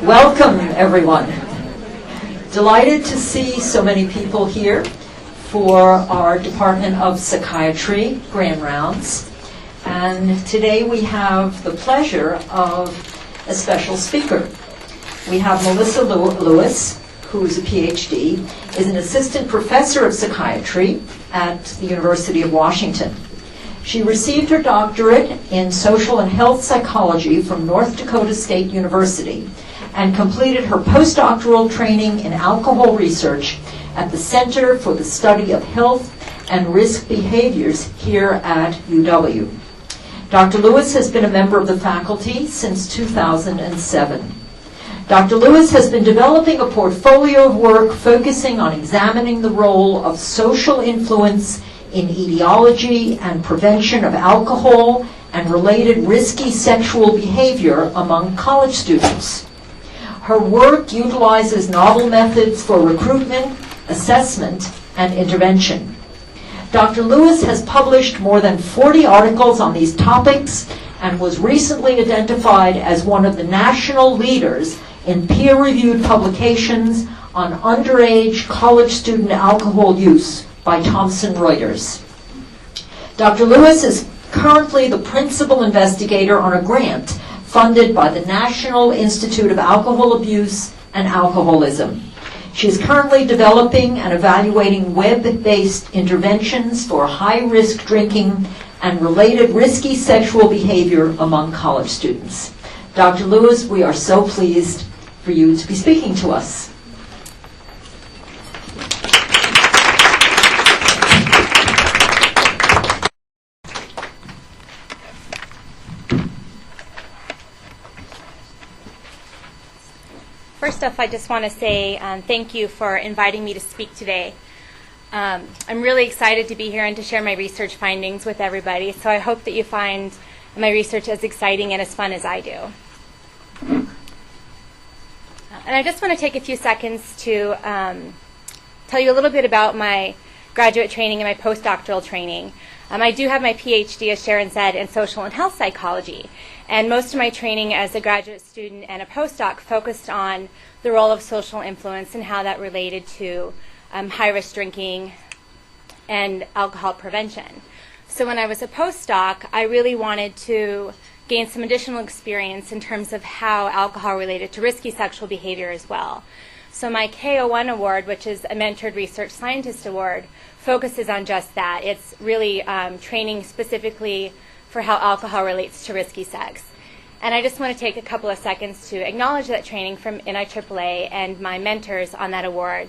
Welcome, everyone. Delighted to see so many people here for our Department of Psychiatry Grand Rounds. And today we have the pleasure of a special speaker. We have Melissa Lewis, who is a Ph.D., is an assistant professor of psychiatry at the University of Washington. She received her doctorate in social and health psychology from North Dakota State University and completed her postdoctoral training in alcohol research at the Center for the Study of Health and Risk Behaviors here at UW. Dr. Lewis has been a member of the faculty since 2007. Dr. Lewis has been developing a portfolio of work focusing on examining the role of social influence in etiology and prevention of alcohol and related risky sexual behavior among college students. Her work utilizes novel methods for recruitment, assessment, and intervention. Dr. Lewis has published more than 40 articles on these topics and was recently identified as one of the national leaders in peer-reviewed publications on underage college student alcohol use by Thomson Reuters. Dr. Lewis is currently the principal investigator on a grant funded by the National Institute of Alcohol Abuse and Alcoholism. She is currently developing and evaluating web-based interventions for high-risk drinking and related risky sexual behavior among college students. Dr. Lewis, we are so pleased for you to be speaking to us. First off, I just want to say thank you for inviting me to speak today. I'm really excited to be here and to share my research findings with everybody, so I hope that you find my research as exciting and as fun as I do. And I just want to take a few seconds to tell you a little bit about my graduate training and my postdoctoral training. I do have my Ph.D., as Sharon said, in social and health psychology. And most of my training as a graduate student and a postdoc focused on the role of social influence and how that related to high-risk drinking and alcohol prevention. So when I was a postdoc, I really wanted to gain some additional experience in terms of how alcohol related to risky sexual behavior as well. So my K01 award, which is a Mentored Research Scientist Award, focuses on just that. It's really training specifically for how alcohol relates to risky sex. And I just want to take a couple of seconds to acknowledge that training from NIAAA and my mentors on that award,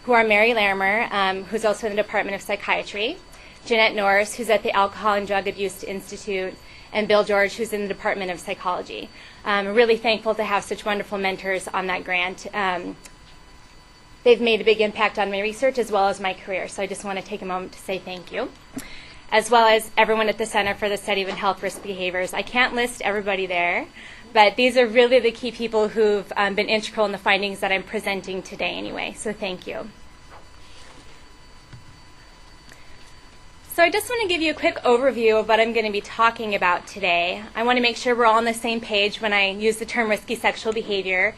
who are Mary Larimer, who's also in the Department of Psychiatry, Jeanette Norris, who's at the Alcohol and Drug Abuse Institute, and Bill George, who's in the Department of Psychology. I'm really thankful to have such wonderful mentors on that grant. They've made a big impact on my research as well as my career, so I just want to take a moment to say thank you, as well as everyone at the Center for the Study of Health Risk Behaviors. I can't list everybody there, but these are really the key people who've been integral in the findings that I'm presenting today anyway, so thank you. So I just want to give you a quick overview of what I'm going to be talking about today. I want to make sure we're all on the same page when I use the term risky sexual behavior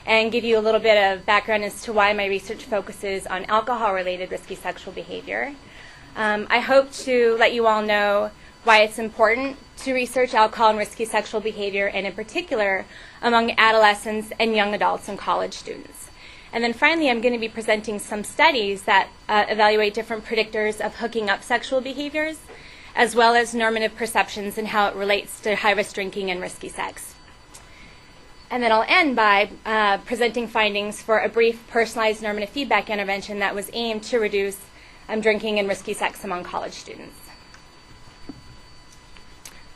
and give you a little bit of background as to why my research focuses on alcohol-related risky sexual behavior. I hope to let you all know why it's important to research alcohol and risky sexual behavior, and in particular among adolescents and young adults and college students. And then finally, I'm going to be presenting some studies that evaluate different predictors of hooking up sexual behaviors, as well as normative perceptions and how it relates to high-risk drinking and risky sex. And then I'll end by presenting findings for a brief personalized normative feedback intervention that was aimed to reduce drinking and risky sex among college students.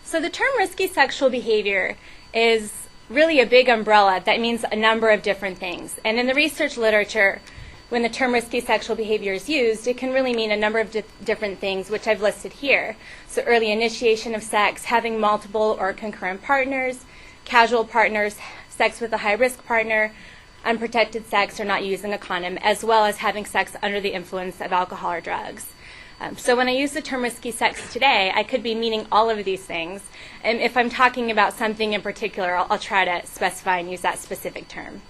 So the term risky sexual behavior is really a big umbrella that means a number of different things. And in the research literature, when the term risky sexual behavior is used, it can really mean a number of different things, which I've listed here. So early initiation of sex, having multiple or concurrent partners, casual partners, sex with a high-risk partner, unprotected sex or not using a condom, as well as having sex under the influence of alcohol or drugs. So when I use the term risky sex today, I could be meaning all of these things. And if I'm talking about something in particular, I'll try to specify and use that specific term.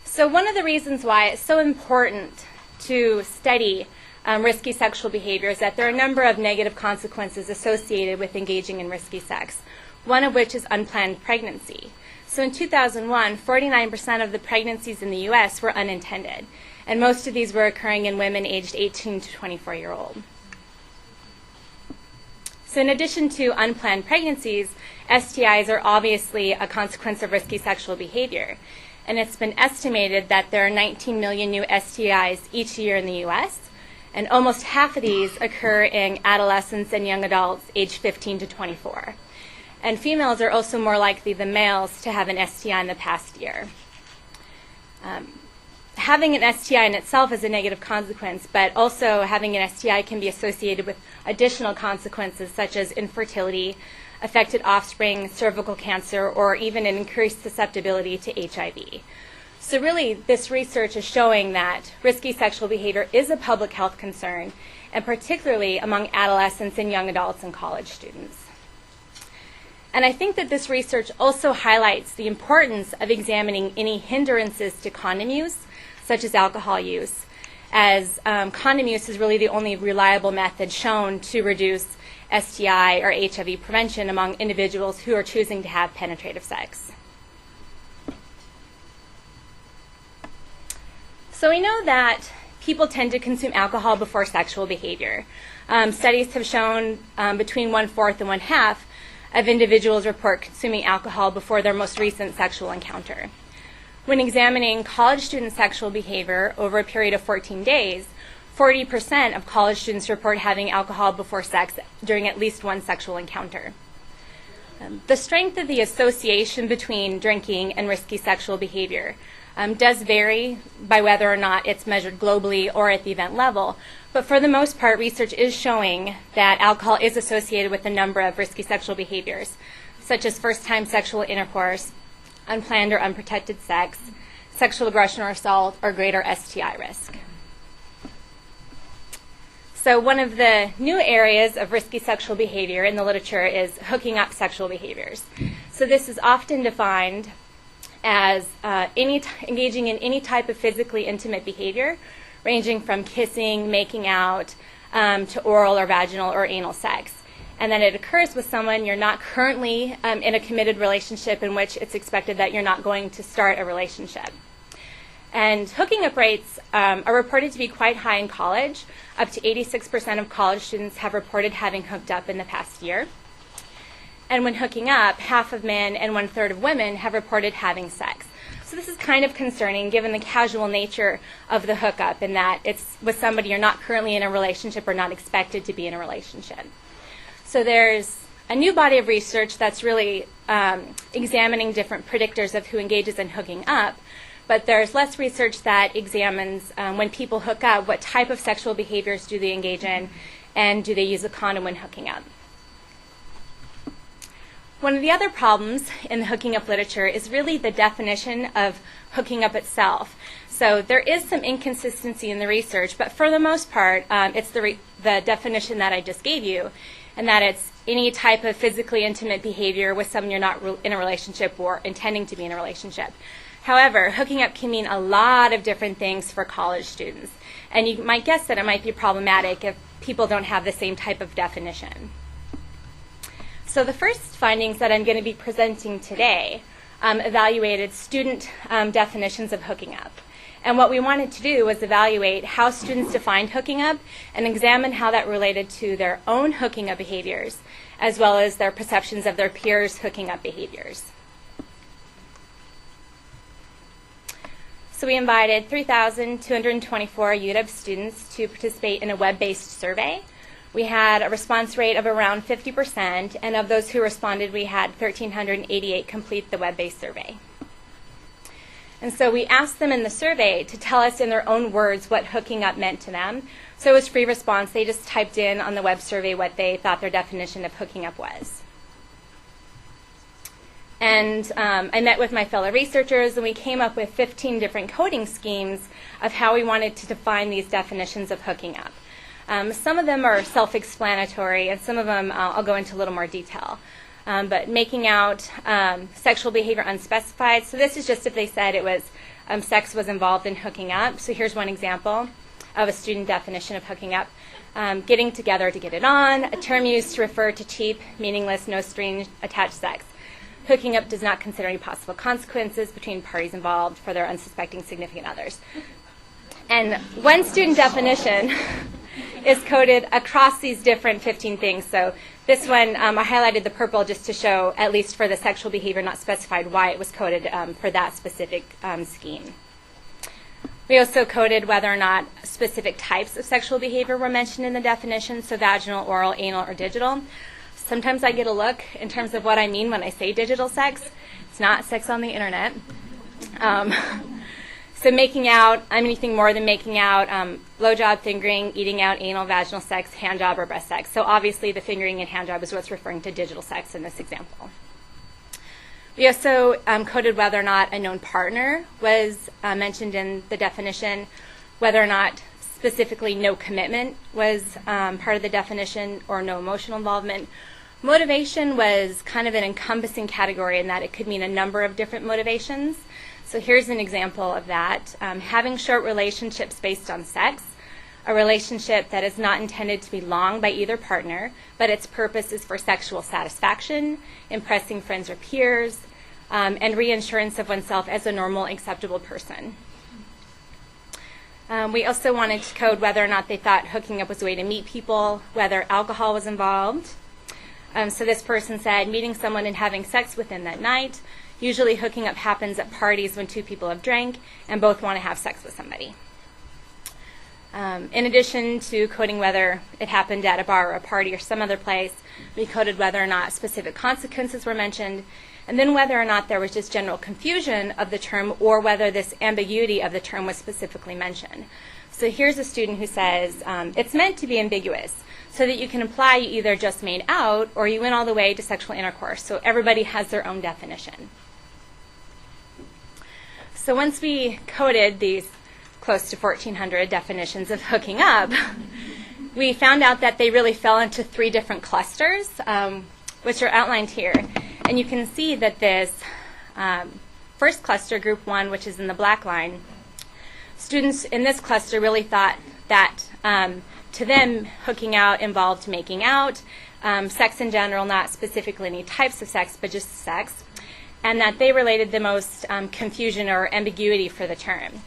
So one of the reasons why it's so important to study risky sexual behavior is that there are a number of negative consequences associated with engaging in risky sex, one of which is unplanned pregnancy. So in 2001, 49% of the pregnancies in the U.S. were unintended, and most of these were occurring in women aged 18 to 24-year-old. So in addition to unplanned pregnancies, STIs are obviously a consequence of risky sexual behavior. And it's been estimated that there are 19 million new STIs each year in the U.S., and almost half of these occur in adolescents and young adults aged 15 to 24. And females are also more likely than males to have an STI in the past year. Having an STI in itself is a negative consequence, but also having an STI can be associated with additional consequences such as infertility, affected offspring, cervical cancer, or even an increased susceptibility to HIV. So really, this research is showing that risky sexual behavior is a public health concern, and particularly among adolescents and young adults and college students. And I think that this research also highlights the importance of examining any hindrances to condom use, such as alcohol use, as condom use is really the only reliable method shown to reduce STI or HIV prevention among individuals who are choosing to have penetrative sex. So we know that people tend to consume alcohol before sexual behavior. Studies have shown between 1/4 and 1/2 of individuals report consuming alcohol before their most recent sexual encounter. When examining college student sexual behavior over a period of 14 days, 40% of college students report having alcohol before sex during at least one sexual encounter. The strength of the association between drinking and risky sexual behavior does vary by whether or not it's measured globally or at the event level, but for the most part, research is showing that alcohol is associated with a number of risky sexual behaviors, such as first-time sexual intercourse, unplanned or unprotected sex, sexual aggression or assault, or greater STI risk. So one of the new areas of risky sexual behavior in the literature is hooking up sexual behaviors. So this is often defined as engaging in any type of physically intimate behavior, ranging from kissing, making out, to oral or vaginal or anal sex. And then it occurs with someone you're not currently in a committed relationship in which it's expected that you're not going to start a relationship. And hooking up rates are reported to be quite high in college. Up to 86% of college students have reported having hooked up in the past year. And when hooking up, half of men and 1/3 of women have reported having sex. So this is kind of concerning given the casual nature of the hookup in that it's with somebody you're not currently in a relationship or not expected to be in a relationship. So there's a new body of research that's really examining different predictors of who engages in hooking up, but there's less research that examines when people hook up, what type of sexual behaviors do they engage in, and do they use a condom when hooking up. One of the other problems in the hooking up literature is really the definition of hooking up itself. So there is some inconsistency in the research, but for the most part, it's the definition that I just gave you, and that it's any type of physically intimate behavior with someone you're not in a relationship or intending to be in a relationship. However, hooking up can mean a lot of different things for college students, and you might guess that it might be problematic if people don't have the same type of definition. So the first findings that I'm going to be presenting today evaluated student definitions of hooking up. And what we wanted to do was evaluate how students defined hooking up and examine how that related to their own hooking up behaviors, as well as their perceptions of their peers' hooking up behaviors. So we invited 3,224 UW students to participate in a web-based survey. We had a response rate of around 50%, and of those who responded, we had 1,388 complete the web-based survey. And so we asked them in the survey to tell us in their own words what hooking up meant to them. So it was free response. They just typed in on the web survey what they thought their definition of hooking up was. And I met with my fellow researchers, and we came up with 15 different coding schemes of how we wanted to define these definitions of hooking up. Some of them are self-explanatory, and some of them I'll go into a little more detail. But making out sexual behavior unspecified. So this is just if they said it was sex was involved in hooking up. So here's one example of a student definition of hooking up. Getting together to get it on, a term used to refer to cheap, meaningless, no string attached sex. Hooking up does not consider any possible consequences between parties involved for their unsuspecting significant others. And one student definition is coded across these different 15 things. So this one, I highlighted the purple just to show, at least for the sexual behavior not specified, why it was coded for that specific scheme. We also coded whether or not specific types of sexual behavior were mentioned in the definition, so vaginal, oral, anal, or digital. Sometimes I get a look in terms of what I mean when I say digital sex. It's not sex on the internet. So making out, anything more than making out, blowjob, fingering, eating out, anal, vaginal sex, hand job, or breast sex. So obviously the fingering and hand job is what's referring to digital sex in this example. We also coded whether or not a known partner was mentioned in the definition, whether or not specifically no commitment was part of the definition, or no emotional involvement. Motivation was kind of an encompassing category in that it could mean a number of different motivations. So here's an example of that. Having short relationships based on sex, a relationship that is not intended to be long by either partner, but its purpose is for sexual satisfaction, impressing friends or peers, and reassurance of oneself as a normal, acceptable person. We also wanted to code whether or not they thought hooking up was a way to meet people, whether alcohol was involved. So this person said meeting someone and having sex with them that night. Usually hooking up happens at parties when two people have drank and both want to have sex with somebody. In addition to coding whether it happened at a bar or a party or some other place, we coded whether or not specific consequences were mentioned, and then whether or not there was just general confusion of the term or whether this ambiguity of the term was specifically mentioned. So here's a student who says, it's meant to be ambiguous so that you can imply you either just made out or you went all the way to sexual intercourse. So everybody has their own definition. So once we coded these close to 1,400 definitions of hooking up, we found out that they really fell into 3 different clusters, which are outlined here. And you can see that this first cluster, group 1, which is in the black line, students in this cluster really thought that to them hooking out involved making out, sex in general, not specifically any types of sex, but just sex, and that they related the most confusion or ambiguity for the term.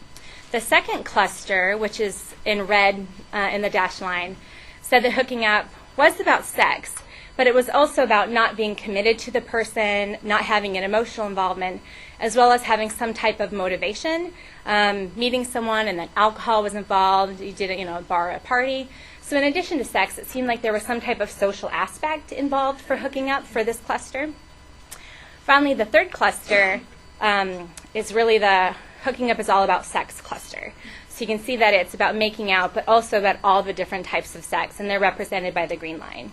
The second cluster, which is in red in the dashed line, said that hooking up was about sex, but it was also about not being committed to the person, not having an emotional involvement, as well as having some type of motivation, meeting someone and then alcohol was involved, you did a bar or a party. So in addition to sex, it seemed like there was some type of social aspect involved for hooking up for this cluster. Finally, the third cluster is really the hooking up is all about sex cluster. So you can see that it's about making out, but also about all the different types of sex, and they're represented by the green line.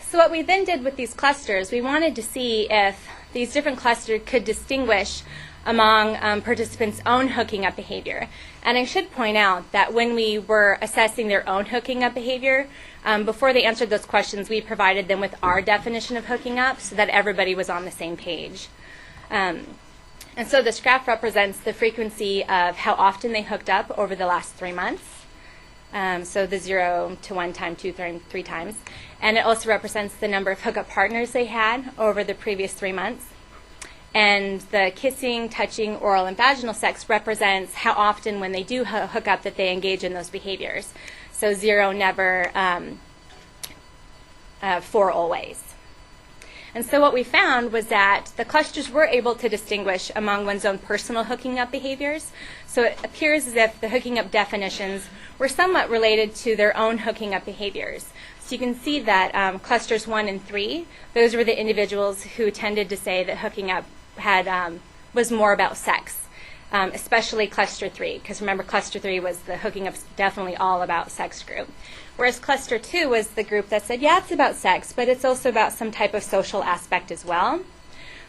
So what we then did with these clusters, we wanted to see if these different clusters could distinguish among participants' own hooking up behavior. And I should point out that when we were assessing their own hooking up behavior, before they answered those questions, we provided them with our definition of hooking up so that everybody was on the same page. And so this graph represents the frequency of how often they hooked up over the last 3 months. So the 0 to 1 time, 2, 3 times. And it also represents the number of hookup partners they had over the previous 3 months. And the kissing, touching, oral, and vaginal sex represents how often when they do hook up that they engage in those behaviors. So 0, never, 4, always. And so what we found was that the clusters were able to distinguish among one's own personal hooking up behaviors. So it appears as if the hooking up definitions were somewhat related to their own hooking up behaviors. So you can see that clusters 1 and 3, those were the individuals who tended to say that hooking up had was more about sex. especially cluster 3, because remember cluster 3 was the hooking up's definitely all about sex group. Whereas cluster 2 was the group that said, yeah, it's about sex, but it's also about some type of social aspect as well.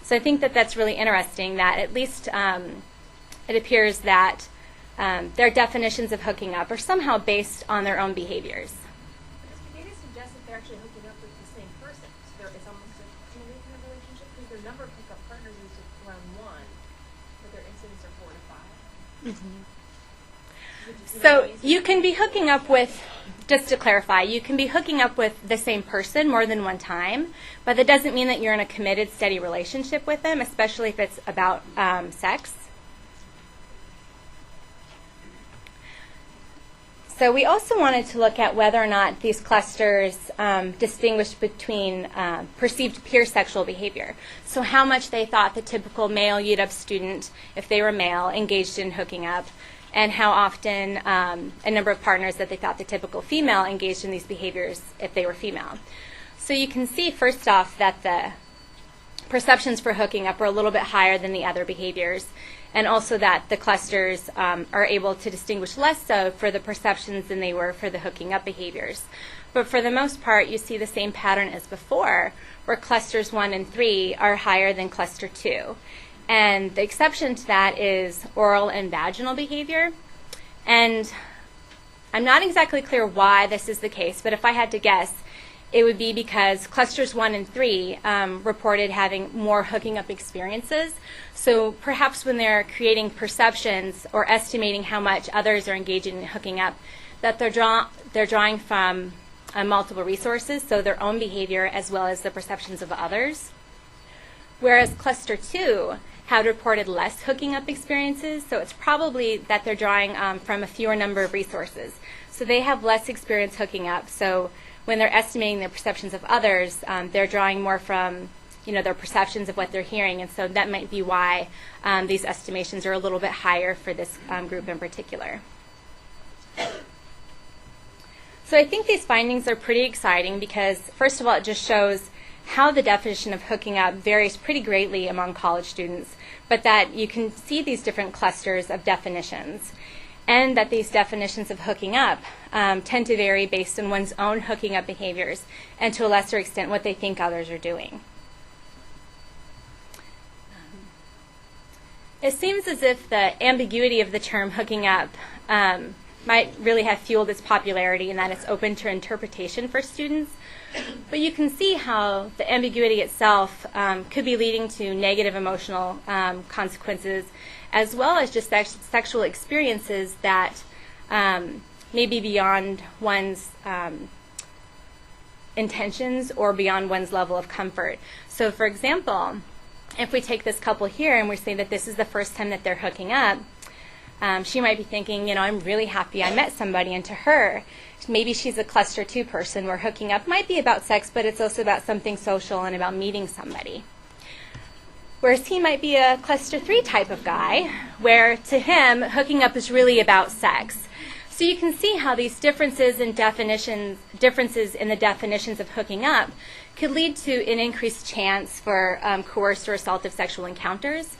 So I think that that's really interesting that at least it appears that their definitions of hooking up are somehow based on their own behaviors. Does behavior suggest that they're actually hooking up with the same person? So it's almost a two-way kind of relationship because their number of hookup partners is around 1, but their incidents are 4 to 5. Mm-hmm. So you can be hooking up with, just to clarify, you can be hooking up with the same person more than one time, but that doesn't mean that you're in a committed, steady relationship with them, especially if it's about sex. So we also wanted to look at whether or not these clusters distinguish between perceived peer sexual behavior. So how much they thought the typical male UW student, if they were male, engaged in hooking up, and how often a number of partners that they thought the typical female engaged in these behaviors if they were female. So you can see first off that the perceptions for hooking up are a little bit higher than the other behaviors, and also that the clusters are able to distinguish less so for the perceptions than they were for the hooking up behaviors. But for the most part, you see the same pattern as before, where clusters 1 and 3 are higher than cluster 2. And the exception to that is oral and vaginal behavior. And I'm not exactly clear why this is the case, but if I had to guess, it would be because clusters 1 and 3 reported having more hooking up experiences. So perhaps when they're creating perceptions or estimating how much others are engaging in hooking up, that they're drawing from multiple resources, so their own behavior as well as the perceptions of others. Whereas cluster 2 had reported less hooking up experiences, so it's probably that they're drawing from a fewer number of resources. So they have less experience hooking up, so when they're estimating their perceptions of others, they're drawing more from their perceptions of what they're hearing, and so that might be why these estimations are a little bit higher for this group in particular. So I think these findings are pretty exciting because, first of all, it just shows how the definition of hooking up varies pretty greatly among college students, but that you can see these different clusters of definitions, and that these definitions of hooking up tend to vary based on one's own hooking up behaviors and to a lesser extent what they think others are doing. It seems as if the ambiguity of the term hooking up might really have fueled its popularity in that it's open to interpretation for students. But you can see how the ambiguity itself could be leading to negative emotional consequences, as well as just sexual experiences that may be beyond one's intentions or beyond one's level of comfort. So for example, if we take this couple here and we say that this is the first time that they're hooking up, she might be thinking, I'm really happy I met somebody, and to her, maybe she's a cluster 2 person where hooking up might be about sex, but it's also about something social and about meeting somebody. Whereas he might be a cluster 3 type of guy, where to him, hooking up is really about sex. So you can see how these differences in the definitions of hooking up could lead to an increased chance for coerced or assaultive sexual encounters,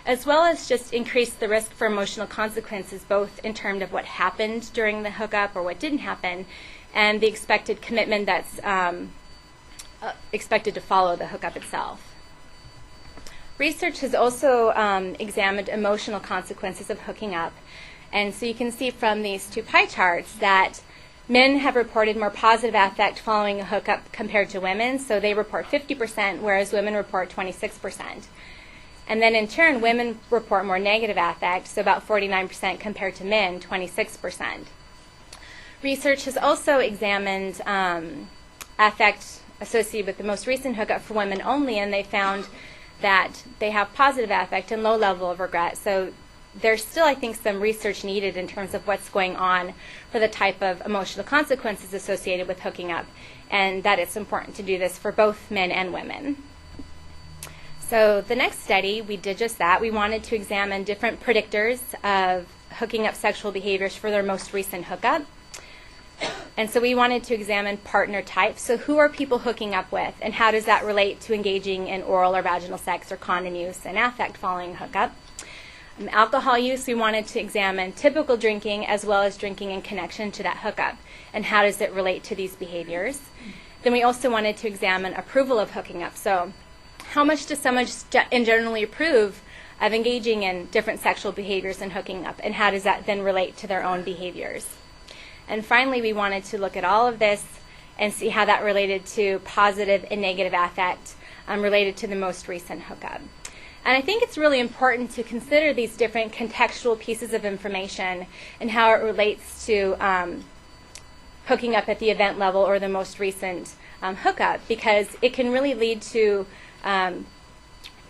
as well as just increase the risk for emotional consequences, both in terms of what happened during the hookup or what didn't happen, and the expected commitment that's expected to follow the hookup itself. Research has also examined emotional consequences of hooking up, and so you can see from these 2 pie charts that men have reported more positive affect following a hookup compared to women, so they report 50%, whereas women report 26%. And then in turn, women report more negative affect, so about 49% compared to men, 26%. Research has also examined affect associated with the most recent hookup for women only, and they found that they have positive affect and low level of regret. So there's still, I think, some research needed in terms of what's going on for the type of emotional consequences associated with hooking up, and that it's important to do this for both men and women. So the next study, we did just that. We wanted to examine different predictors of hooking up sexual behaviors for their most recent hookup. And so we wanted to examine partner types. So who are people hooking up with, and how does that relate to engaging in oral or vaginal sex or condom use and affect following hookup? Alcohol use, we wanted to examine typical drinking as well as drinking in connection to that hookup, and how does it relate to these behaviors. Then we also wanted to examine approval of hooking up. So how much does someone generally approve of engaging in different sexual behaviors and hooking up, and how does that then relate to their own behaviors? And finally, we wanted to look at all of this and see how that related to positive and negative affect related to the most recent hookup. And I think it's really important to consider these different contextual pieces of information and how it relates to hooking up at the event level or the most recent hookup, because it can really lead to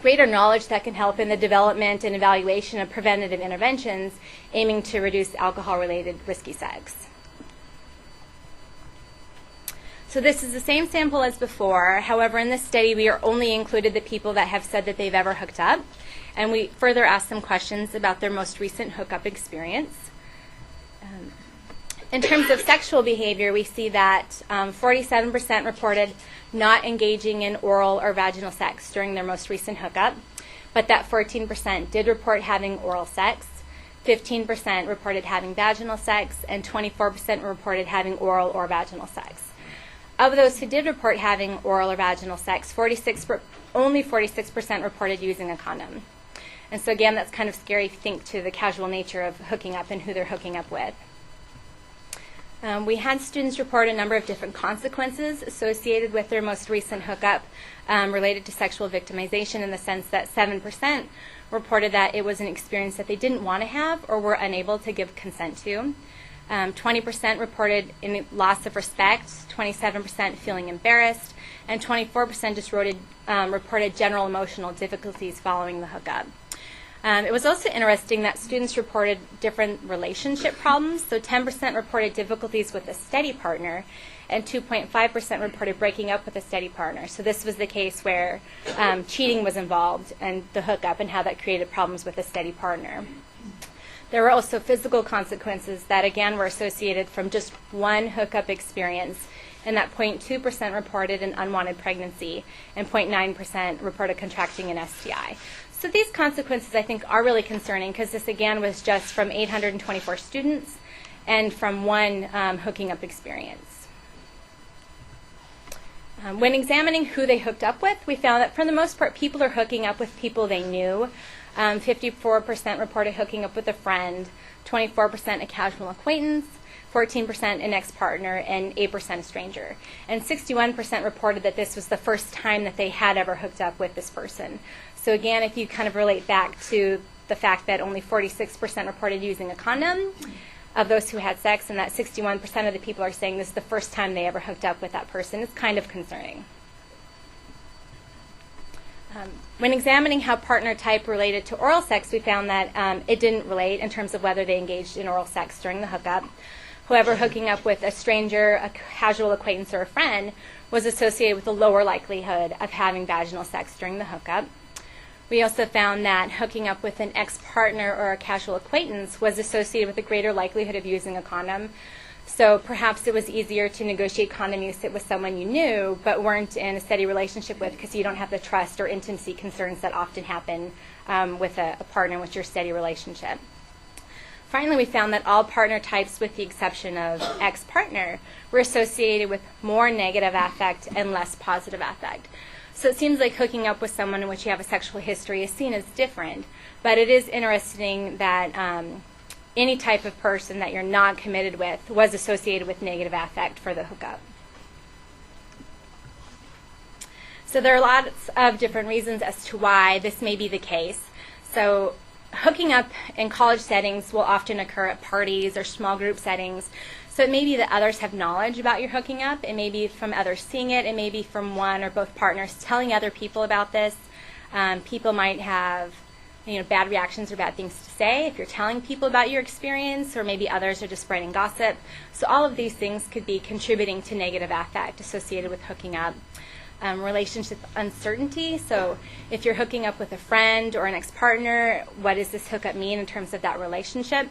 greater knowledge that can help in the development and evaluation of preventative interventions aiming to reduce alcohol-related risky sex. So this is the same sample as before. However, in this study, we are only included the people that have said that they've ever hooked up. And we further asked them questions about their most recent hookup experience. In terms of sexual behavior, we see that 47% reported not engaging in oral or vaginal sex during their most recent hookup, but that 14% did report having oral sex, 15% reported having vaginal sex, and 24% reported having oral or vaginal sex. Of those who did report having oral or vaginal sex, only 46% reported using a condom. And so again, that's kind of scary if you think to the casual nature of hooking up and who they're hooking up with. We had students report a number of different consequences associated with their most recent hookup related to sexual victimization, in the sense that 7% reported that it was an experience that they didn't want to have or were unable to give consent to. 20% reported loss of respect, 27% feeling embarrassed, and 24% just reported general emotional difficulties following the hookup. It was also interesting that students reported different relationship problems. So 10% reported difficulties with a steady partner, and 2.5% reported breaking up with a steady partner. So this was the case where cheating was involved and the hookup, and how that created problems with a steady partner. There were also physical consequences that, again, were associated from just one hookup experience, and that 0.2% reported an unwanted pregnancy, and 0.9% reported contracting an STI. So these consequences, I think, are really concerning, because this, again, was just from 824 students and from one hooking up experience. When examining who they hooked up with, we found that for the most part, people are hooking up with people they knew. 54% reported hooking up with a friend, 24% a casual acquaintance, 14% an ex-partner, and 8% a stranger. And 61% reported that this was the first time that they had ever hooked up with this person. So again, if you kind of relate back to the fact that only 46% reported using a condom of those who had sex, and that 61% of the people are saying this is the first time they ever hooked up with that person, it's kind of concerning. When examining how partner type related to oral sex, we found that it didn't relate in terms of whether they engaged in oral sex during the hookup. However, hooking up with a stranger, a casual acquaintance, or a friend was associated with a lower likelihood of having vaginal sex during the hookup. We also found that hooking up with an ex-partner or a casual acquaintance was associated with a greater likelihood of using a condom. So perhaps it was easier to negotiate condom use with someone you knew but weren't in a steady relationship with, because you don't have the trust or intimacy concerns that often happen with a partner with your steady relationship. Finally, we found that all partner types, with the exception of ex-partner, were associated with more negative affect and less positive affect. So it seems like hooking up with someone in which you have a sexual history is seen as different, but it is interesting that any type of person that you're not committed with was associated with negative affect for the hookup. So there are lots of different reasons as to why this may be the case. So hooking up in college settings will often occur at parties or small group settings. So it may be that others have knowledge about your hooking up. It may be from others seeing it. It may be from one or both partners telling other people about this. People might have bad reactions or bad things to say if you're telling people about your experience, or maybe others are just spreading gossip. So all of these things could be contributing to negative affect associated with hooking up. Relationship uncertainty. So if you're hooking up with a friend or an ex-partner, what does this hookup mean in terms of that relationship?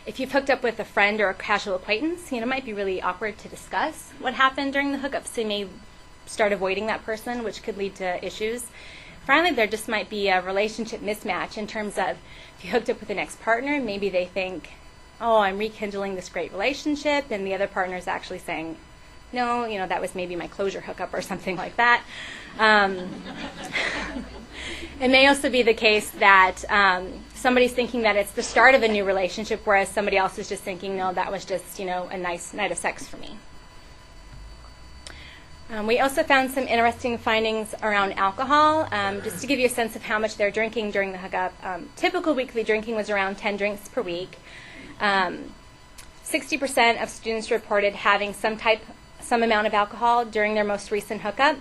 If you've hooked up with a friend or a casual acquaintance, it might be really awkward to discuss what happened during the hookup, so you may start avoiding that person, which could lead to issues. finally, there just might be a relationship mismatch in terms of if you hooked up with the next partner, maybe they think, oh, I'm rekindling this great relationship, and the other partner is actually saying, no, that was maybe my closure hookup or something like that. It may also be the case that somebody's thinking that it's the start of a new relationship, whereas somebody else is just thinking, no, that was just, a nice night of sex for me. We also found some interesting findings around alcohol, just to give you a sense of how much they're drinking during the hookup. Typical weekly drinking was around 10 drinks per week. 60% of students reported having some amount of alcohol during their most recent hookup.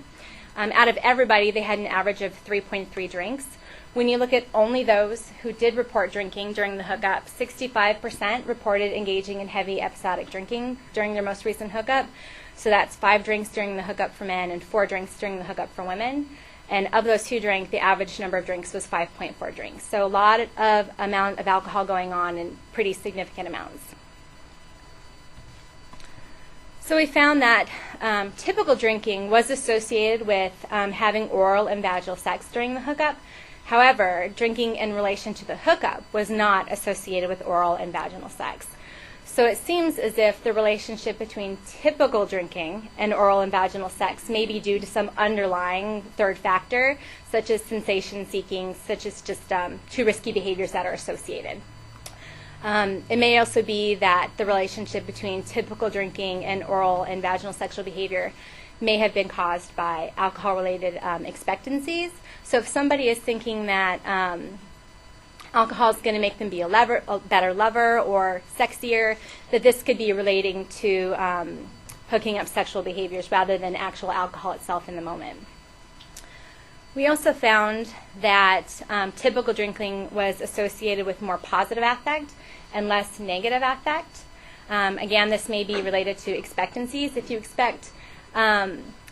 Out of everybody, they had an average of 3.3 drinks. When you look at only those who did report drinking during the hookup, 65% reported engaging in heavy episodic drinking during their most recent hookup. So that's 5 drinks during the hookup for men and 4 drinks during the hookup for women. And of those who drank, the average number of drinks was 5.4 drinks. So a lot of amount of alcohol going on in pretty significant amounts. So we found that typical drinking was associated with having oral and vaginal sex during the hookup. However, drinking in relation to the hookup was not associated with oral and vaginal sex. So it seems as if the relationship between typical drinking and oral and vaginal sex may be due to some underlying third factor, such as sensation seeking, such as just too risky behaviors that are associated. It may also be that the relationship between typical drinking and oral and vaginal sexual behavior may have been caused by alcohol-related expectancies. So if somebody is thinking that alcohol is going to make them be a better lover or sexier, that this could be relating to hooking up sexual behaviors rather than actual alcohol itself in the moment. We also found that typical drinking was associated with more positive affect and less negative affect. Again, this may be related to expectancies. If you expect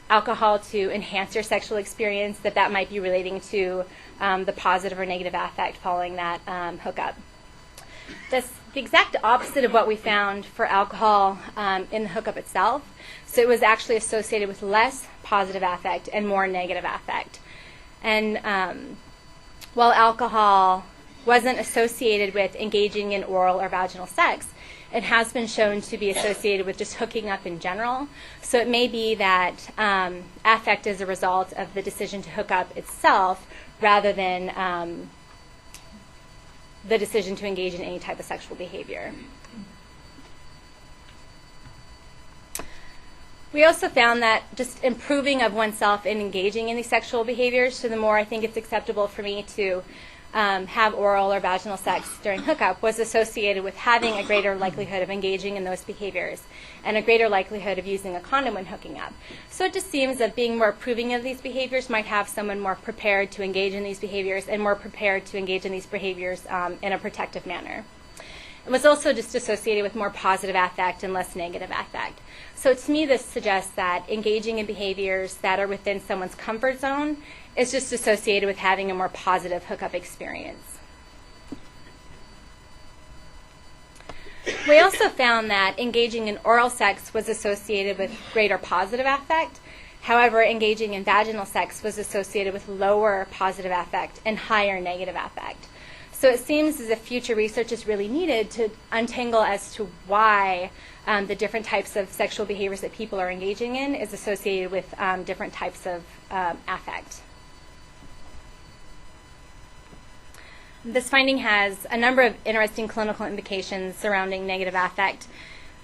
alcohol to enhance your sexual experience, that might be relating to the positive or negative affect following that hookup. The exact opposite of what we found for alcohol in the hookup itself. So it was actually associated with less positive affect and more negative affect. And while alcohol wasn't associated with engaging in oral or vaginal sex, it has been shown to be associated with just hooking up in general. So it may be that affect is a result of the decision to hook up itself rather than the decision to engage in any type of sexual behavior. We also found that just improving of oneself in engaging in these sexual behaviors, so the more I think it's acceptable for me to have oral or vaginal sex during hookup, was associated with having a greater likelihood of engaging in those behaviors and a greater likelihood of using a condom when hooking up. So it just seems that being more approving of these behaviors might have someone more prepared to engage in these behaviors and more prepared to engage in these behaviors in a protective manner. It was also just associated with more positive affect and less negative affect. So to me, this suggests that engaging in behaviors that are within someone's comfort zone is just associated with having a more positive hookup experience. We also found that engaging in oral sex was associated with greater positive affect. However, engaging in vaginal sex was associated with lower positive affect and higher negative affect. So it seems as if future research is really needed to untangle as to why the different types of sexual behaviors that people are engaging in is associated with different types of affect. This finding has a number of interesting clinical implications surrounding negative affect,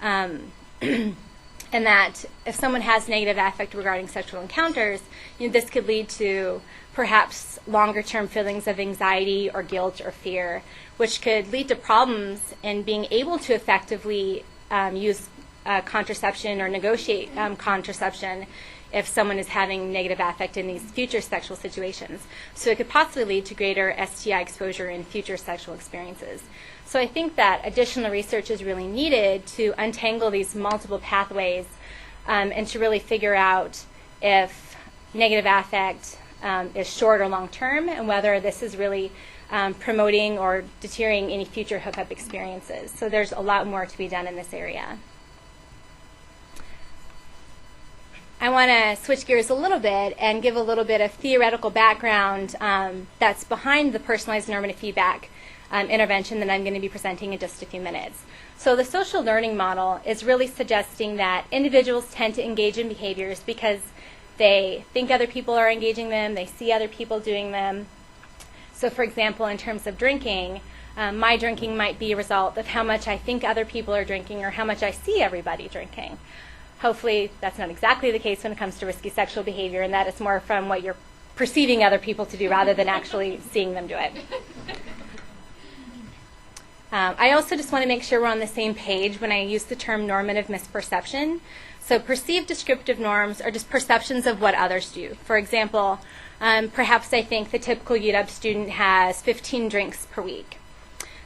and that if someone has negative affect regarding sexual encounters, this could lead to perhaps longer-term feelings of anxiety or guilt or fear, which could lead to problems in being able to effectively use contraception or negotiate contraception if someone is having negative affect in these future sexual situations. So it could possibly lead to greater STI exposure in future sexual experiences. So I think that additional research is really needed to untangle these multiple pathways and to really figure out if negative affect is short or long term, and whether this is really promoting or deterring any future hookup experiences. So there's a lot more to be done in this area. I want to switch gears a little bit and give a little bit of theoretical background that's behind the personalized normative feedback intervention that I'm going to be presenting in just a few minutes. So the social learning model is really suggesting that individuals tend to engage in behaviors because they think other people are engaging them, they see other people doing them. So for example, in terms of drinking, my drinking might be a result of how much I think other people are drinking or how much I see everybody drinking. Hopefully that's not exactly the case when it comes to risky sexual behavior, and that it's more from what you're perceiving other people to do rather than actually seeing them do it. I also just want to make sure we're on the same page when I use the term normative misperception. So perceived descriptive norms are just perceptions of what others do. For example, perhaps I think the typical UW student has 15 drinks per week.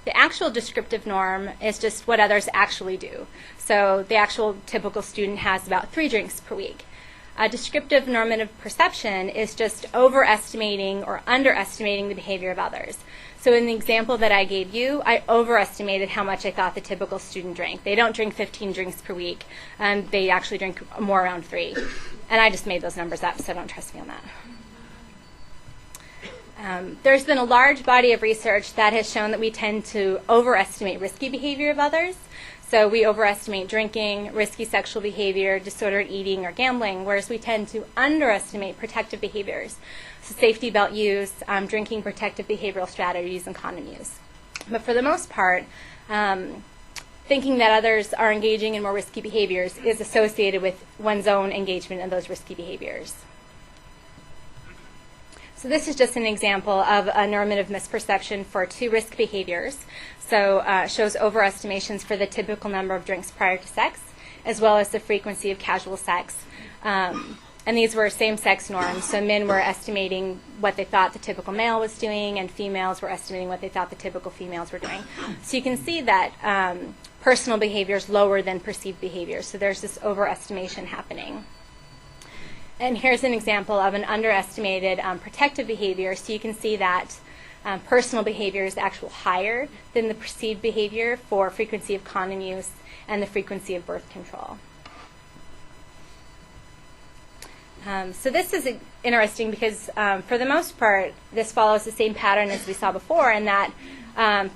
The actual descriptive norm is just what others actually do. So the actual typical student has about 3 drinks per week. A descriptive normative perception is just overestimating or underestimating the behavior of others. So in the example that I gave you, I overestimated how much I thought the typical student drank. They don't drink 15 drinks per week. They actually drink more, around 3. And I just made those numbers up, so don't trust me on that. There's been a large body of research that has shown that we tend to overestimate risky behavior of others. So we overestimate drinking, risky sexual behavior, disordered eating, or gambling, whereas we tend to underestimate protective behaviors. So safety belt use, drinking protective behavioral strategies, and condom use. But for the most part, thinking that others are engaging in more risky behaviors is associated with one's own engagement in those risky behaviors. So this is just an example of a normative misperception for 2 risk behaviors. So it shows overestimations for the typical number of drinks prior to sex, as well as the frequency of casual sex. And these were same-sex norms. So men were estimating what they thought the typical male was doing, and females were estimating what they thought the typical females were doing. So you can see that personal behavior is lower than perceived behavior. So there's this overestimation happening. And here's an example of an underestimated protective behavior. So you can see that personal behavior is actually higher than the perceived behavior for frequency of condom use and the frequency of birth control. So this is interesting because for the most part, this follows the same pattern as we saw before, in that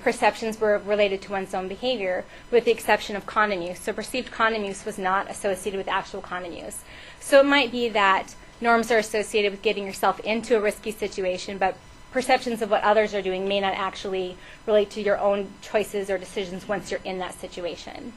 perceptions were related to one's own behavior, with the exception of condom use. So perceived condom use was not associated with actual condom use. So it might be that norms are associated with getting yourself into a risky situation, but perceptions of what others are doing may not actually relate to your own choices or decisions once you're in that situation.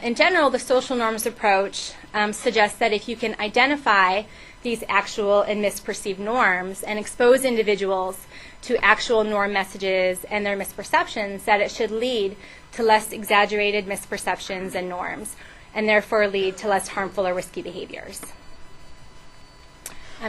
In general, the social norms approach suggests that if you can identify these actual and misperceived norms and expose individuals to actual norm messages and their misperceptions, that it should lead to less exaggerated misperceptions and norms, and therefore lead to less harmful or risky behaviors.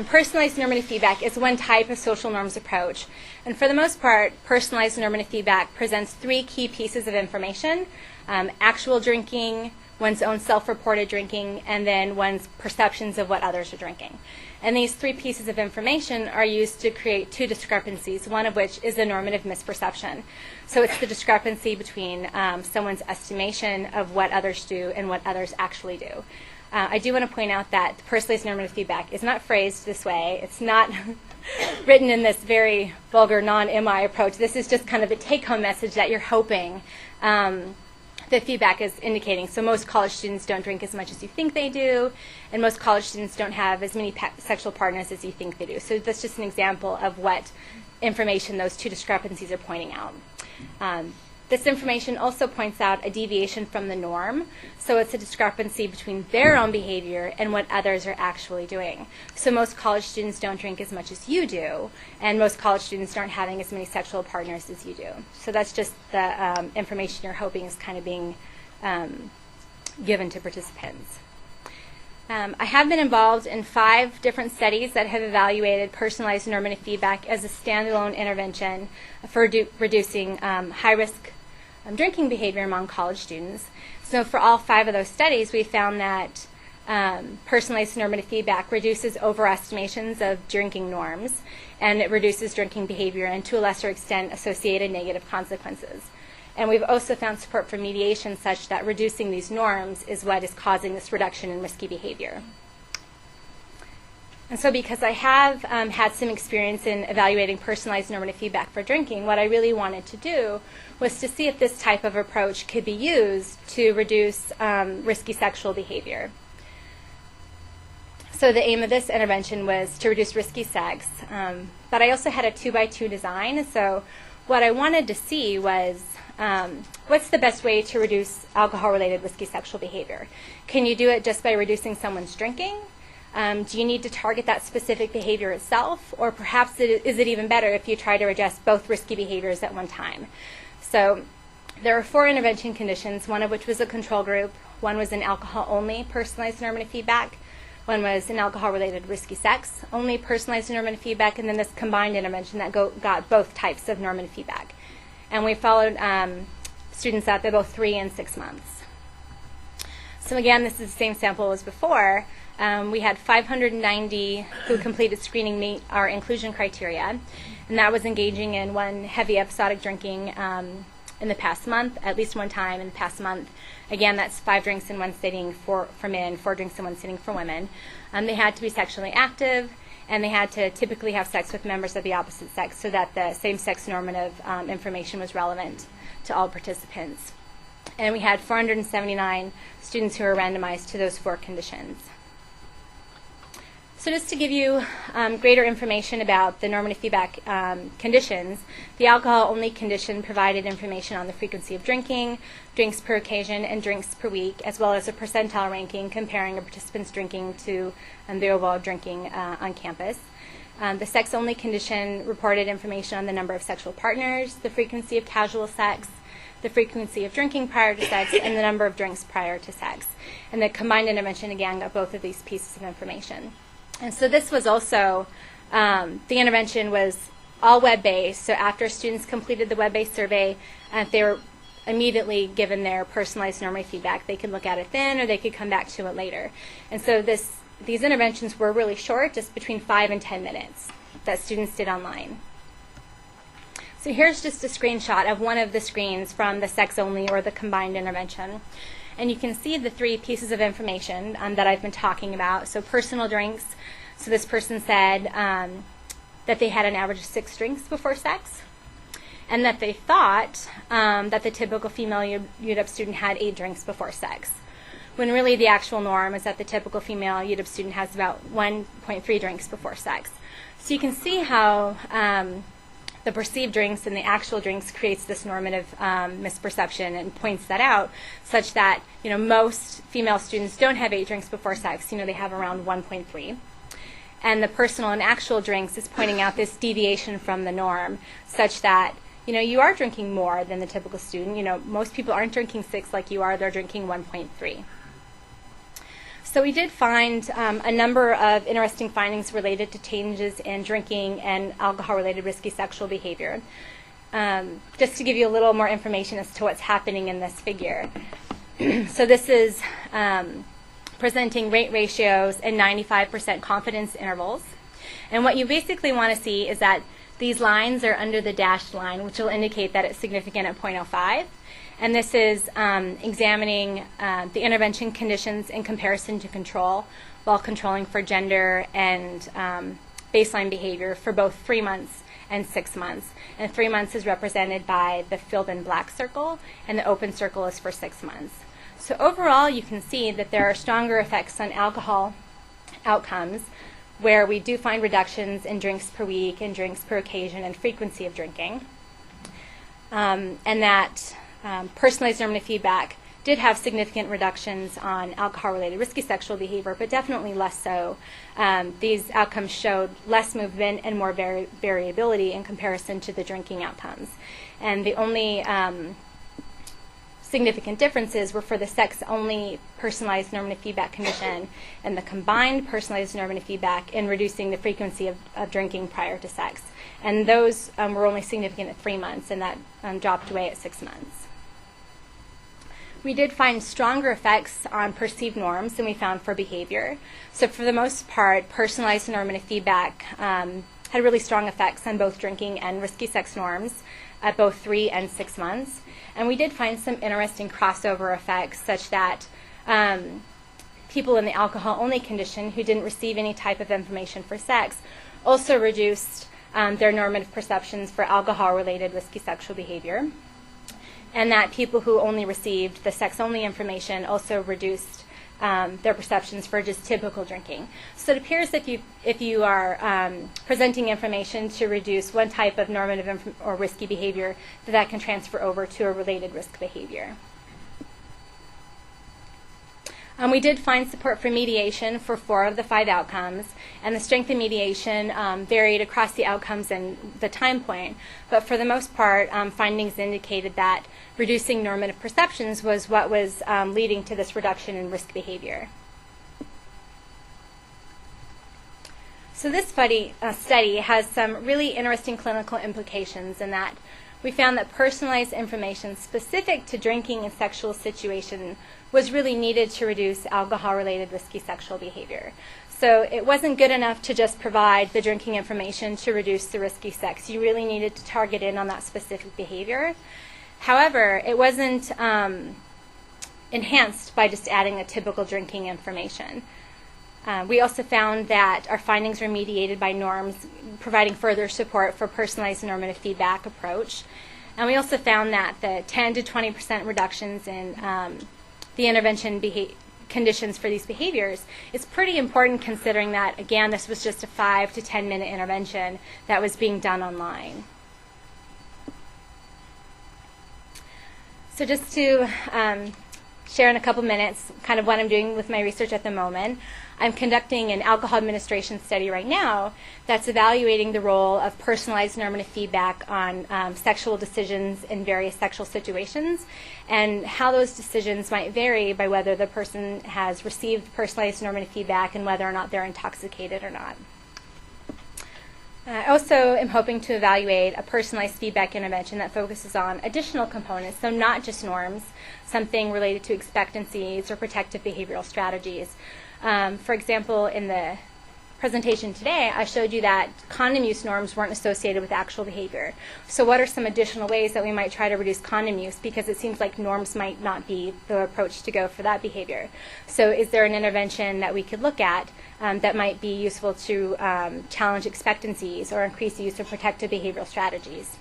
Personalized normative feedback is one type of social norms approach. And for the most part, personalized normative feedback presents 3 key pieces of information: actual drinking, one's own self-reported drinking, and then one's perceptions of what others are drinking. And these 3 pieces of information are used to create 2 discrepancies, one of which is a normative misperception. So it's the discrepancy between someone's estimation of what others do and what others actually do. I do want to point out that personalized normative feedback is not phrased this way. It's not written in this very vulgar non-MI approach. This is just kind of the take-home message that you're hoping the feedback is indicating. So most college students don't drink as much as you think they do, and most college students don't have as many sexual partners as you think they do. So that's just an example of what information those 2 discrepancies are pointing out. This information also points out a deviation from the norm. So it's a discrepancy between their own behavior and what others are actually doing. So most college students don't drink as much as you do, and most college students aren't having as many sexual partners as you do. So that's just the information you're hoping is kind of being given to participants. I have been involved in 5 different studies that have evaluated personalized normative feedback as a standalone intervention for reducing high-risk drinking behavior among college students. So for all 5 of those studies, we found that personalized normative feedback reduces overestimations of drinking norms, and it reduces drinking behavior and, to a lesser extent, associated negative consequences. And we've also found support for mediation such that reducing these norms is what is causing this reduction in risky behavior. And so because I have had some experience in evaluating personalized normative feedback for drinking, what I really wanted to do was to see if this type of approach could be used to reduce risky sexual behavior. So the aim of this intervention was to reduce risky sex, but I also had a 2x2 design. So what I wanted to see was what's the best way to reduce alcohol-related risky sexual behavior? Can you do it just by reducing someone's drinking? Do you need to target that specific behavior itself? Or perhaps is it even better if you try to address both risky behaviors at one time? So there are 4 intervention conditions, one of which was a control group, one was an alcohol-only personalized normative feedback, one was an alcohol-related risky sex, only personalized normative feedback, and then this combined intervention that got both types of normative feedback. And we followed students out there both 3 and 6 months. So again, this is the same sample as before. We had 590 who completed screening meet our inclusion criteria, and that was engaging in one heavy episodic drinking in the past month, at least one time in the past month. Again, that's 5 drinks in one sitting for men, 4 drinks in one sitting for women. They had to be sexually active, and they had to typically have sex with members of the opposite sex so that the same-sex normative information was relevant to all participants. And we had 479 students who were randomized to those 4 conditions. So just to give you greater information about the normative feedback conditions, the alcohol-only condition provided information on the frequency of drinking, drinks per occasion, and drinks per week, as well as a percentile ranking comparing a participant's drinking to the overall drinking on campus. The sex-only condition reported information on the number of sexual partners, the frequency of casual sex, the frequency of drinking prior to sex, and the number of drinks prior to sex. And the combined intervention, again, got both of these pieces of information. And so this was also, the intervention was all web-based. So after students completed the web-based survey, they were immediately given their personalized normative feedback. They could look at it then, or they could come back to it later. And so these interventions were really short, just between 5 and 10 minutes that students did online. So here's just a screenshot of one of the screens from the sex-only or the combined intervention. And you can see the 3 pieces of information that I've been talking about. So personal drinks. So this person said that they had an average of 6 drinks before sex, and that they thought that the typical female UW student had 8 drinks before sex, when really the actual norm is that the typical female UW student has about 1.3 drinks before sex. So you can see how the perceived drinks and the actual drinks creates this normative misperception and points that out, such that most female students don't have 8 drinks before sex. They have around 1.3. And the personal and actual drinks is pointing out this deviation from the norm, such that you are drinking more than the typical student. Most people aren't drinking 6 like you are; they're drinking 1.3. So we did find a number of interesting findings related to changes in drinking and alcohol-related risky sexual behavior. Just to give you a little more information as to what's happening in this figure. So this is presenting rate ratios and 95% confidence intervals. And what you basically want to see is that these lines are under the dashed line, which will indicate that it's significant at 0.05. And this is examining the intervention conditions in comparison to control, while controlling for gender and baseline behavior for both 3 months and 6 months. And 3 months is represented by the filled in black circle, and the open circle is for 6 months. So overall, you can see that there are stronger effects on alcohol outcomes, where we do find reductions in drinks per week and drinks per occasion and frequency of drinking. And that personalized normative feedback did have significant reductions on alcohol-related risky sexual behavior, but definitely less so. These outcomes showed less movement and more variability in comparison to the drinking outcomes. And the only significant differences were for the sex-only personalized normative feedback condition and the combined personalized normative feedback in reducing the frequency of drinking prior to sex. And those were only significant at 3 months, and that dropped away at 6 months. We did find stronger effects on perceived norms than we found for behavior. So for the most part, personalized normative feedback had really strong effects on both drinking and risky sex norms at both 3 and 6 months. And we did find some interesting crossover effects, such that people in the alcohol-only condition who didn't receive any type of information for sex also reduced their normative perceptions for alcohol-related risky sexual behavior, and that people who only received the sex-only information also reduced their perceptions for just typical drinking. So it appears that if you are presenting information to reduce one type of normative or risky behavior, that can transfer over to a related risk behavior. We did find support for mediation for 4 of the 5 outcomes, and the strength of mediation varied across the outcomes and the time point, but for the most part, findings indicated that reducing normative perceptions was what was leading to this reduction in risk behavior. So this study has some really interesting clinical implications in that we found that personalized information specific to drinking and sexual situation was really needed to reduce alcohol-related risky sexual behavior. So it wasn't good enough to just provide the drinking information to reduce the risky sex. You really needed to target in on that specific behavior. However, it wasn't enhanced by just adding a typical drinking information. We also found that our findings were mediated by norms, providing further support for personalized normative feedback approach. And we also found that the 10 to 20% reductions in the intervention conditions for these behaviors is pretty important, considering that, again, this was just a 5 to 10 minute intervention that was being done online. So just to share in a couple minutes kind of what I'm doing with my research at the moment, I'm conducting an alcohol administration study right now that's evaluating the role of personalized normative feedback on sexual decisions in various sexual situations, and how those decisions might vary by whether the person has received personalized normative feedback and whether or not they're intoxicated or not. I also am hoping to evaluate a personalized feedback intervention that focuses on additional components, so not just norms, something related to expectancies or protective behavioral strategies. For example, in the presentation today, I showed you that condom use norms weren't associated with actual behavior. So what are some additional ways that we might try to reduce condom use, because it seems like norms might not be the approach to go for that behavior. So is there an intervention that we could look at that might be useful to challenge expectancies or increase the use of protective behavioral strategies?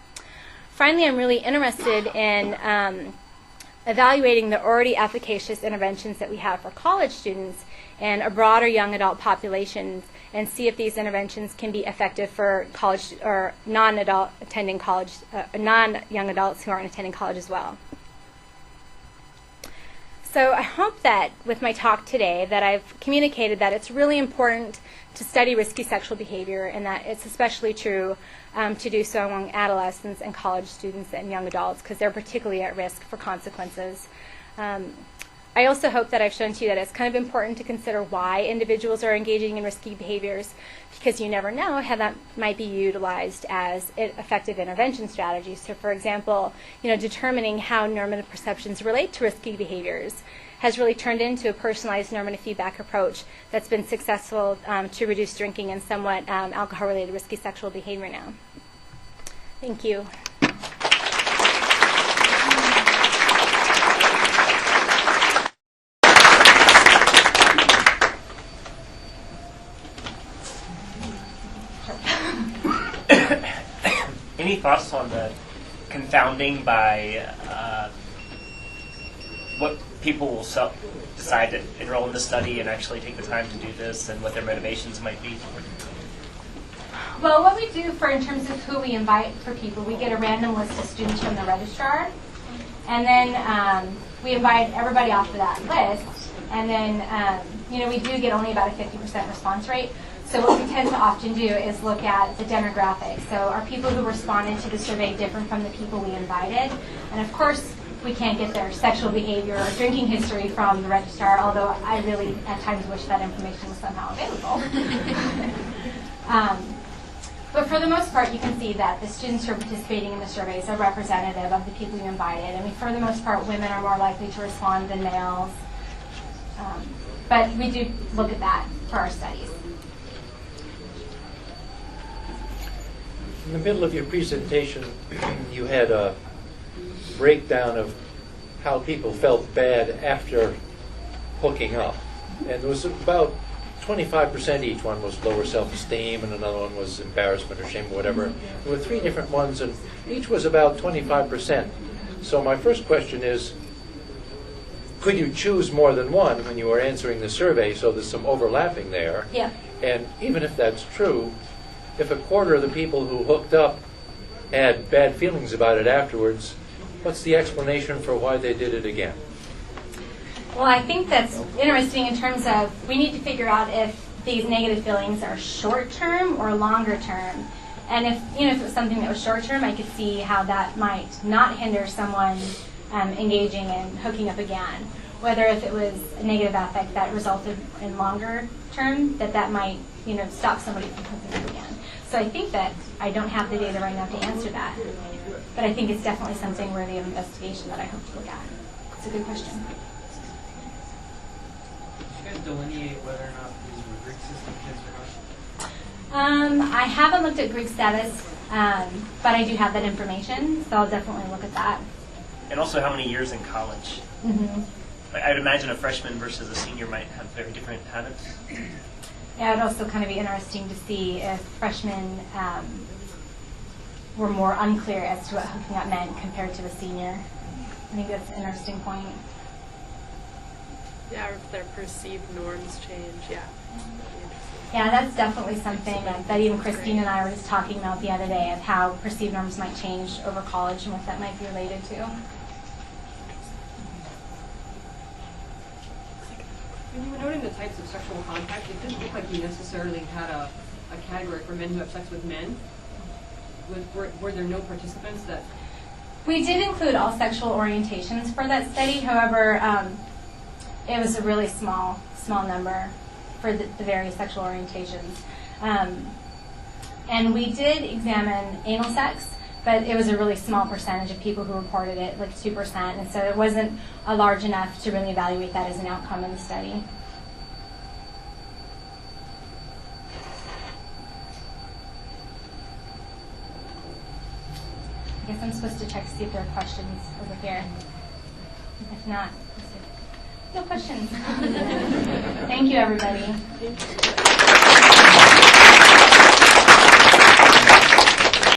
Finally, I'm really interested in evaluating the already efficacious interventions that we have for college students and a broader young adult population, and see if these interventions can be effective for college or non-adult attending college, non-young adults who aren't attending college as well. So I hope that with my talk today that I've communicated that it's really important to study risky sexual behavior, and that it's especially true to do so among adolescents and college students and young adults, because they're particularly at risk for consequences. I also hope that I've shown to you that it's kind of important to consider why individuals are engaging in risky behaviors, because you never know how that might be utilized as effective intervention strategies. So for example, determining how normative perceptions relate to risky behaviors has really turned into a personalized normative feedback approach that's been successful to reduce drinking and somewhat alcohol-related risky sexual behavior now. Thank you. Any thoughts on the confounding by what people will decide to enroll in the study and actually take the time to do this, and what their motivations might be? Well, what we do in terms of who we invite for people, we get a random list of students from the registrar, and then we invite everybody off of that list, and then we do get only about a 50% response rate. So what we tend to often do is look at the demographics. So are people who responded to the survey different from the people we invited? And of course, we can't get their sexual behavior or drinking history from the registrar, although I really at times wish that information was somehow available. But for the most part, you can see that the students who are participating in the surveys are representative of the people you invited. I mean, for the most part, women are more likely to respond than males. But we do look at that for our studies. In the middle of your presentation, you had a breakdown of how people felt bad after hooking up. And there was about 25% each. One was lower self-esteem, and another one was embarrassment or shame or whatever. There were 3 different ones, and each was about 25%. So my first question is, could you choose more than one when you were answering the survey, so there's some overlapping there? Yeah. And even if that's true, if a quarter of the people who hooked up had bad feelings about it afterwards, what's the explanation for why they did it again? Well, I think that's interesting in terms of we need to figure out if these negative feelings are short-term or longer-term. And if it was something that was short-term, I could see how that might not hinder someone engaging in hooking up again. Whether if it was a negative affect that resulted in longer-term, that might stop somebody from hooking up again. So I think that I don't have the data right now to answer that. But I think it's definitely something worthy of investigation that I hope to look at. It's a good question. Delineate whether or not these were Greek system kids or not? I haven't looked at Greek status, but I do have that information, so I'll definitely look at that. And also how many years in college? Mm-hmm. I would imagine a freshman versus a senior might have very different habits. Yeah, it'd also kind of be interesting to see if freshmen were more unclear as to what hooking up meant compared to a senior. I think that's an interesting point. Yeah, or if their perceived norms change, yeah. Yeah, that's definitely something that even Christine and I were just talking about the other day, of how perceived norms might change over college and what that might be related to. When you were noting the types of sexual contact, it didn't look like you necessarily had a category for men who have sex with men. Were there no participants that... We did include all sexual orientations for that study. However, it was a really small number for the various sexual orientations. And we did examine anal sex, but it was a really small percentage of people who reported it, like 2%, and so it wasn't large enough to really evaluate that as an outcome in the study. I guess I'm supposed to check to see if there are questions over here. If not, no questions. Thank you, everybody.